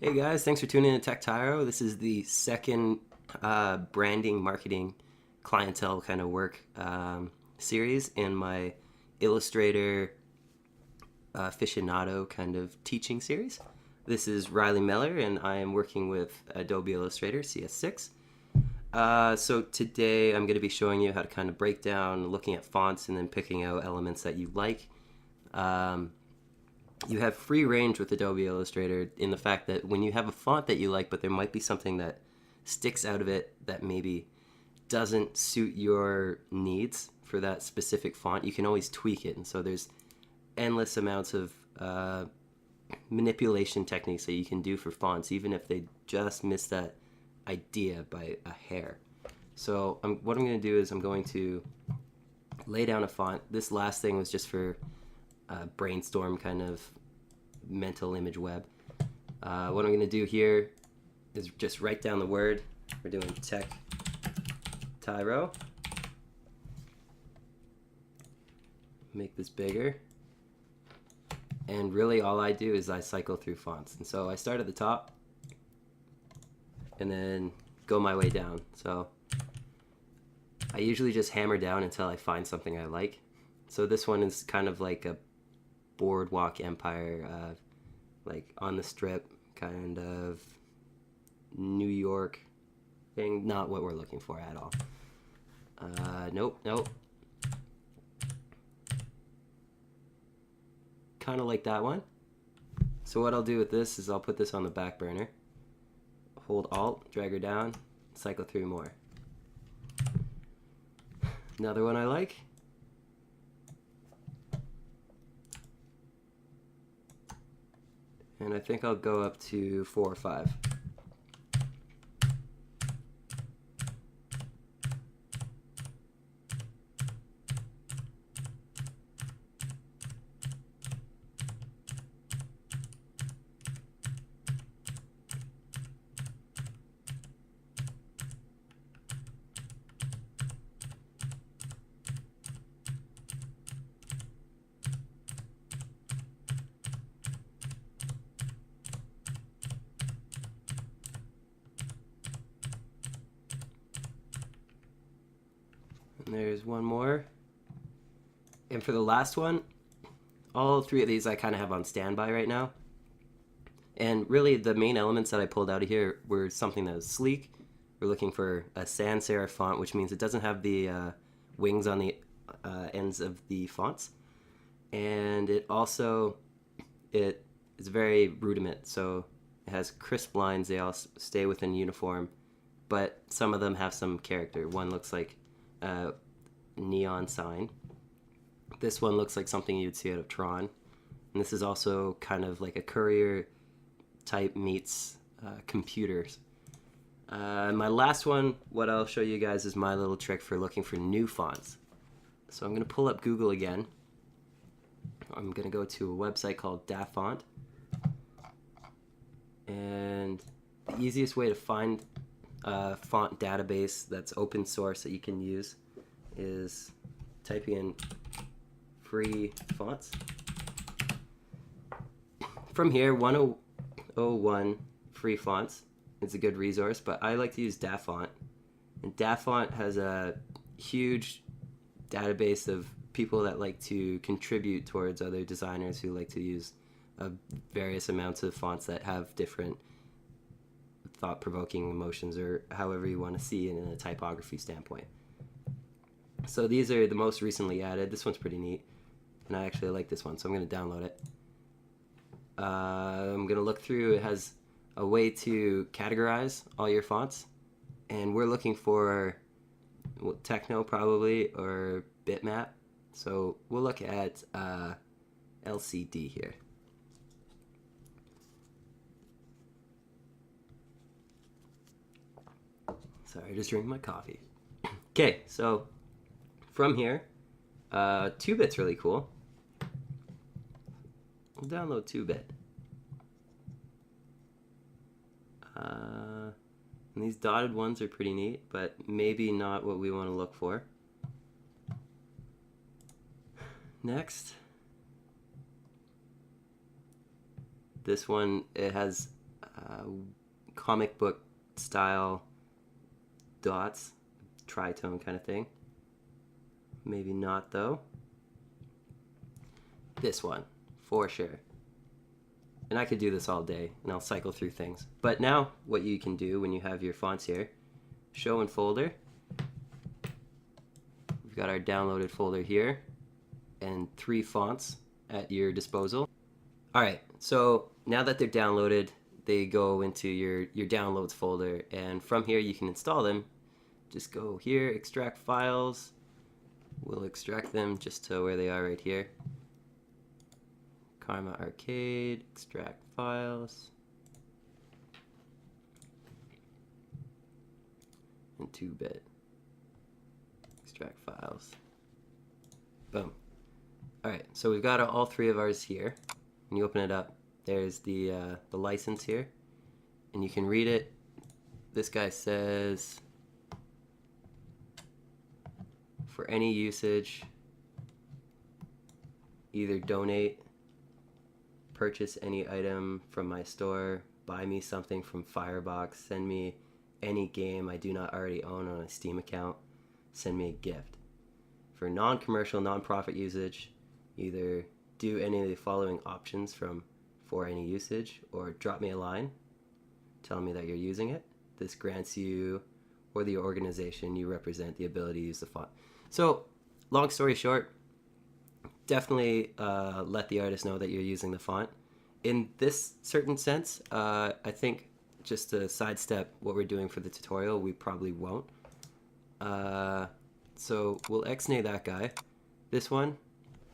Hey guys, thanks for tuning in to Tech Tyro. This is the second branding, marketing, clientele kind of work series in my Illustrator aficionado kind of teaching series. This is Riley Miller, and I am working with Adobe Illustrator CS6. So today I'm going to be showing you how to kind of break down, looking at fonts, and then picking out elements that you like. Um, you have free range with Adobe Illustrator in the fact that when you have a font that you like, but there might be something that sticks out of it that maybe doesn't suit your needs for that specific font, you can always tweak it. And so there's endless amounts of manipulation techniques that you can do for fonts, even if they just miss that idea by a hair. So what I'm going to do is I'm going to lay down a font. This last thing was just for brainstorm kind of mental image web. What I'm going to do here is just write down the word. We're doing Tech Tyro. Make this bigger. And really all I do is I cycle through fonts. And so I start at the top and then go my way down. So I usually just hammer down until I find something I like. So this one is kind of like a Boardwalk Empire, like on the strip kind of New York thing. Not what we're looking for at all. Nope. Kind of like that one. So what I'll do with this is I'll put this on the back burner. Hold Alt, drag her down, cycle through more. Another one I like. And I think I'll go up to 4 or 5. And there's one more. And for the last one, all 3 of these I kind of have on standby right now. And really the main elements that I pulled out of here were something that was sleek. We're looking for a sans serif font, which means it doesn't have the wings on the ends of the fonts. And it is very rudiment, so it has crisp lines. They all stay within uniform, but some of them have some character. One looks like a neon sign. This one looks like something you'd see out of Tron. And this is also kind of like a courier type meets computers. My last one, what I'll show you guys is my little trick for looking for new fonts. So I'm going to pull up Google again. I'm going to go to a website called DaFont. And the easiest way to find a font database that's open source that you can use is typing in free fonts. From here, 101 free fonts is a good resource, but I like to use DaFont. And DaFont has a huge database of people that like to contribute towards other designers who like to use various amounts of fonts that have different thought-provoking emotions, or however you want to see it in a typography standpoint. So these are the most recently added. This one's pretty neat, and I actually like this one, so I'm going to download it. I'm going to look through. It has a way to categorize all your fonts, and we're looking for Techno probably, or Bitmap. So we'll look at LCD here. Sorry, just drinking my coffee. Okay, so from here, 2-bit's really cool. We'll download 2-bit. And these dotted ones are pretty neat, but maybe not what we want to look for. Next, this one, it has comic book style dots, tritone kind of thing. Maybe not though. This one, for sure. And I could do this all day, and I'll cycle through things. But now, what you can do when you have your fonts here, show in folder. We've got our downloaded folder here, and 3 fonts at your disposal. Alright, so now that they're downloaded, they go into your downloads folder, and from here you can install them. Just go here, extract files. We'll extract them just to where they are right here. Karma Arcade, extract files. And 2-bit. Extract files. Boom. Alright, so we've got all 3 of ours here. When you open it up, there's the license here. And you can read it. This guy says, for any usage, either donate, purchase any item from my store, buy me something from Firebox, send me any game I do not already own on a Steam account, send me a gift. For non-commercial, non-profit usage, either do any of the following options from for any usage, or drop me a line telling me that you're using it. This grants you or the organization you represent the ability to use the font. So, long story short, definitely let the artist know that you're using the font. In this certain sense, I think just to sidestep what we're doing for the tutorial, we probably won't. So we'll X-nay that guy. This one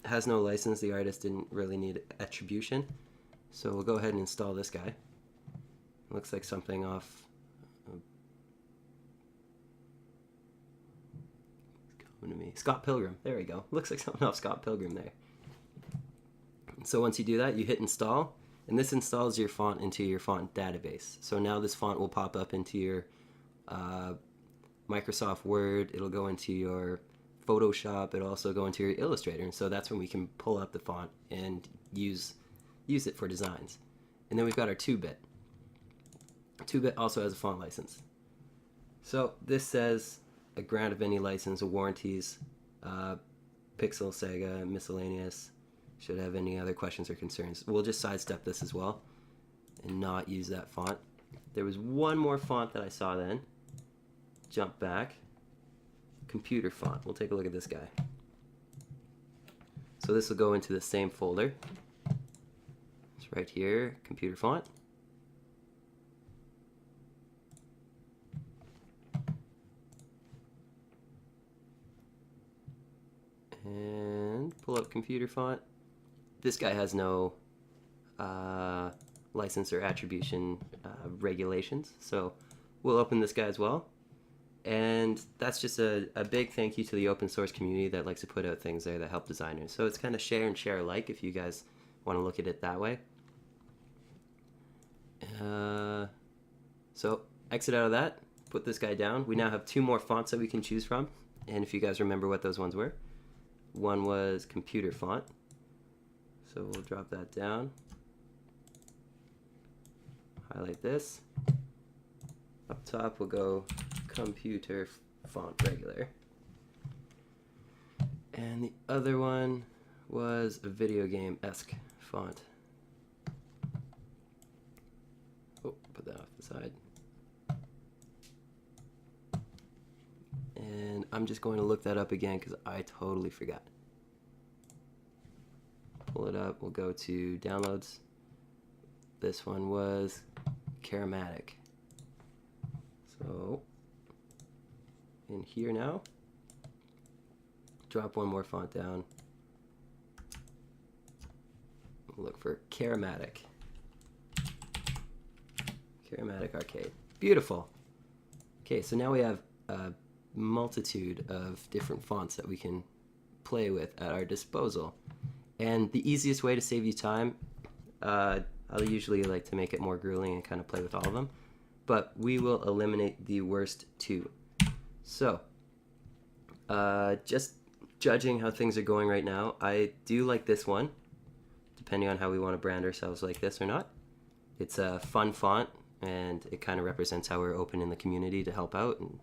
has no license. The artist didn't really need attribution. So we'll go ahead and install this guy. Looks like something off... coming to me. Scott Pilgrim. There we go. Looks like something off Scott Pilgrim there. So once you do that, you hit install, and this installs your font into your font database. So now this font will pop up into your Microsoft Word. It'll go into your Photoshop. It'll also go into your Illustrator. And so that's when we can pull up the font and use it for designs. And then we've got our 2-bit. 2-bit also has a font license. So this says a grant of any license or warranties, Pixel, Sega, miscellaneous. Should have any other questions or concerns. We'll just sidestep this as well and not use that font. There was one more font that I saw then. Jump back. Computer font. We'll take a look at this guy. So this will go into the same folder. It's right here, computer font. And pull up computer font. This guy has no license or attribution regulations, so we'll open this guy as well. And that's just a big thank you to the open source community that likes to put out things there that help designers. So it's kind of share and share alike if you guys want to look at it that way. So exit out of that, put this guy down. We now have 2 more fonts that we can choose from, and if you guys remember what those ones were, one was computer font. So we'll drop that down, highlight this. Up top we'll go computer font regular. And the other one was a video game-esque font. Oh, put that off the side. And I'm just going to look that up again because I totally forgot. Pull it up, we'll go to downloads. This one was Keramatic. So in here now, drop one more font down. We'll look for Keramatic. Keramatic Arcade. Beautiful. Okay, so now we have a multitude of different fonts that we can play with at our disposal. And the easiest way to save you time, I'll usually like to make it more grueling and kind of play with all of them, but we will eliminate the worst 2. So, just judging how things are going right now, I do like this one, depending on how we want to brand ourselves like this or not. It's a fun font, and it kind of represents how we're open in the community to help out, and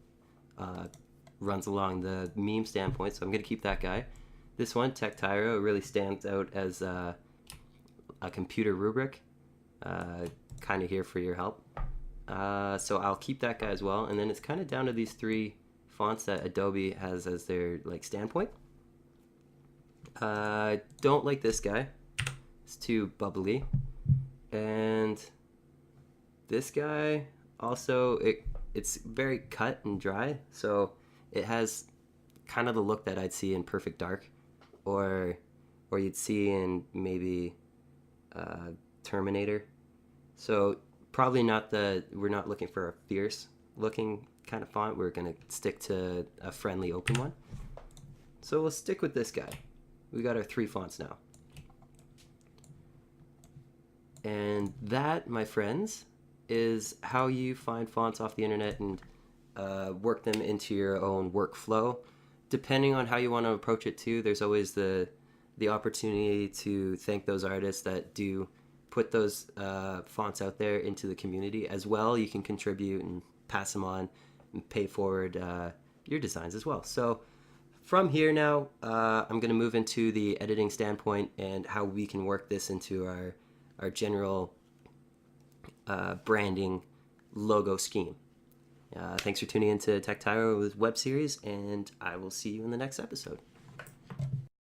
runs along the meme standpoint, so I'm going to keep that guy. This one, Tech Tyro, really stands out as a computer rubric, kind of here for your help. So I'll keep that guy as well, and then it's kind of down to these three fonts that Adobe has as their like standpoint. Don't like this guy. It's too bubbly. And this guy also, it's very cut and dry, so it has kind of the look that I'd see in Perfect Dark, or you'd see in maybe Terminator. So probably not we're not looking for a fierce looking kind of font. We're gonna stick to a friendly open one. So we'll stick with this guy. We got our three fonts now. And that, my friends, is how you find fonts off the internet and work them into your own workflow. Depending on how you want to approach it too, there's always the opportunity to thank those artists that do put those fonts out there into the community as well. You can contribute and pass them on and pay forward your designs as well. So from here now, I'm going to move into the editing standpoint and how we can work this into our general branding logo scheme. Thanks for tuning in to Tech Tyro's web series, and I will see you in the next episode.